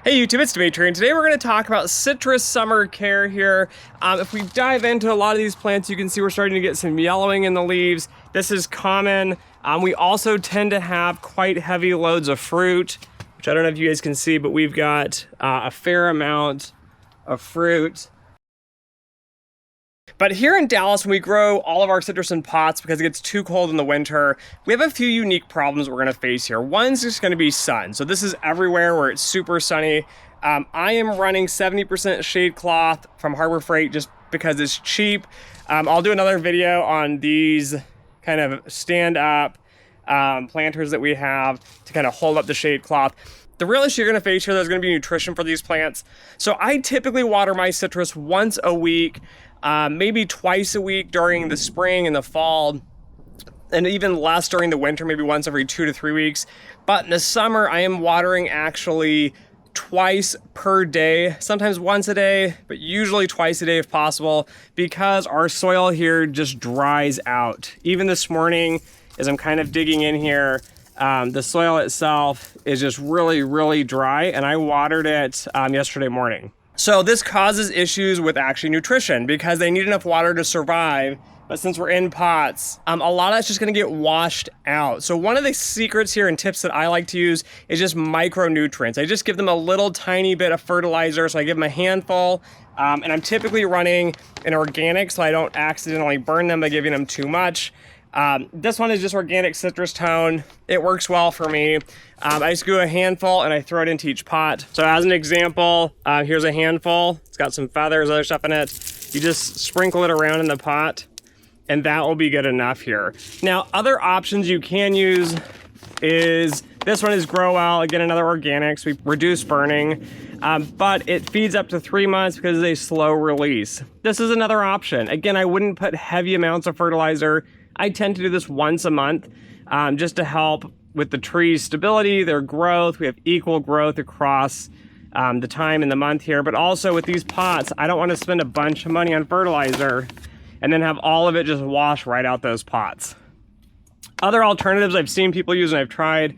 Hey YouTube, it's Dimitri, and today we're going to talk about citrus summer care here. If we dive into a lot of these plants, you can see we're starting to get some yellowing in the leaves. This is common. We also tend to have quite heavy loads of fruit, which I don't know if you guys can see, but we've got a fair amount of fruit. But here in Dallas, when we grow all of our citrus in pots because it gets too cold in the winter, we have a few unique problems we're going to face here. One's just going to be sun. So this is everywhere where it's super sunny. I am running 70% shade cloth from Harbor Freight just because it's cheap. I'll do another video on these kind of stand-up planters that we have to kind of hold up the shade cloth. The real issue you're going to face here, there's going to be nutrition for these plants. So I typically water my citrus once a week. Maybe twice a week during the spring and the fall, and even less during the winter, maybe once every 2 to 3 weeks. But in the summer, I am watering actually twice per day, sometimes once a day, but usually twice a day if possible, because our soil here just dries out. Even this morning, as I'm kind of digging in here, the soil itself is just really, really dry, and I watered it yesterday morning. So this causes issues with actually nutrition because they need enough water to survive. But since we're in pots, a lot of that's just gonna get washed out. So one of the secrets here and tips that I like to use is just micronutrients. I just give them a little tiny bit of fertilizer. So I give them a handful, and I'm typically running an organic so I don't accidentally burn them by giving them too much. This one is just organic citrus tone. It works well for me. I just do a handful and I throw it into each pot. So as an example, here's a handful. It's got some feathers, other stuff in it. You just sprinkle it around in the pot and that will be good enough here. Now, other options you can use is, this one is Grow Well, again, another organic, so we reduce burning, but it feeds up to 3 months because it's a slow release. This is another option. Again, I wouldn't put heavy amounts of fertilizer. I tend to do this once a month just to help with the tree's stability, their growth. We have equal growth across the time in the month here, but also with these pots, I don't want to spend a bunch of money on fertilizer and then have all of it just wash right out those pots. Other alternatives I've seen people use and I've tried,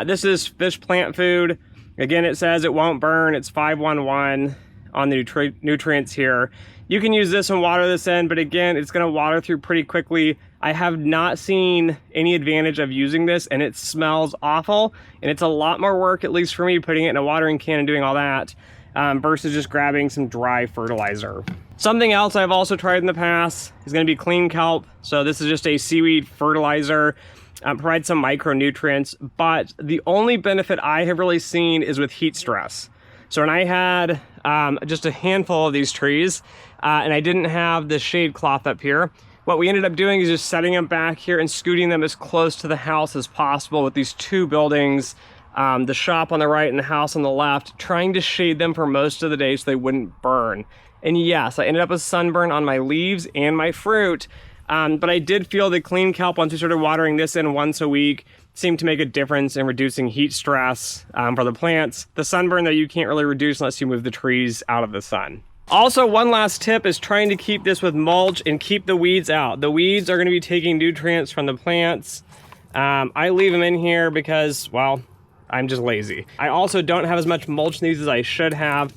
this is fish plant food. Again, it says it won't burn. It's 511 on the nutrients here. You can use this and water this in, but again, it's gonna water through pretty quickly. I have not seen any advantage of using this, and it smells awful, and it's a lot more work, at least for me, putting it in a watering can and doing all that, versus just grabbing some dry fertilizer. Something else I've also tried in the past is gonna be clean kelp. So this is just a seaweed fertilizer, provides some micronutrients, but the only benefit I have really seen is with heat stress. So when I had just a handful of these trees, and I didn't have the shade cloth up here, what we ended up doing is just setting them back here and scooting them as close to the house as possible with these two buildings, the shop on the right and the house on the left, trying to shade them for most of the day so they wouldn't burn. And yes, I ended up with sunburn on my leaves and my fruit, but I did feel the clean kelp, once we started watering this in once a week, seemed to make a difference in reducing heat stress for the plants. The sunburn, though, you can't really reduce unless you move the trees out of the sun. Also, one last tip is trying to keep this with mulch and keep the weeds out. The weeds are going to be taking nutrients from the plants. I leave them in here because, well, I'm just lazy. I also don't have as much mulch in these as I should have.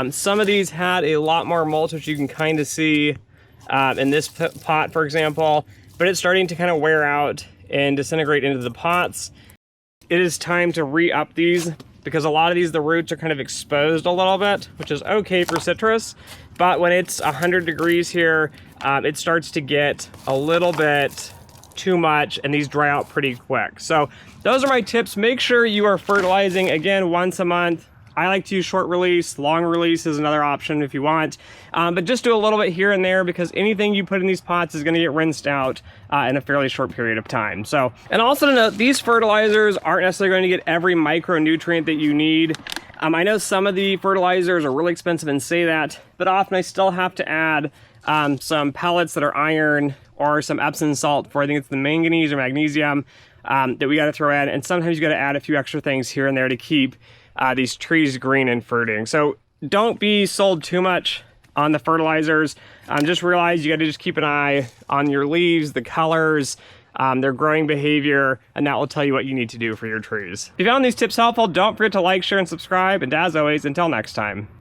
Some of these had a lot more mulch, which you can kind of see in this pot, for example, but it's starting to kind of wear out and disintegrate into the pots. It is time to re-up these because a lot of these, the roots are kind of exposed a little bit, which is okay for citrus. But when it's 100 degrees here, it starts to get a little bit too much and these dry out pretty quick. So those are my tips. Make sure you are fertilizing, again, once a month. I like to use short release. Long release is another option if you want. But just do a little bit here and there because anything you put in these pots is gonna get rinsed out in a fairly short period of time. So, and also to note, these fertilizers aren't necessarily going to get every micronutrient that you need. I know some of the fertilizers are really expensive and say that, but often I still have to add some pellets that are iron or some Epsom salt for, I think it's the manganese or magnesium that we gotta throw in. And sometimes you gotta add a few extra things here and there to keep these trees green and fruiting. So don't be sold too much on the fertilizers. Just realize you got to just keep an eye on your leaves, the colors, their growing behavior, and that will tell you what you need to do for your trees. If you found these tips helpful, don't forget to like, share, and subscribe. And as always, until next time.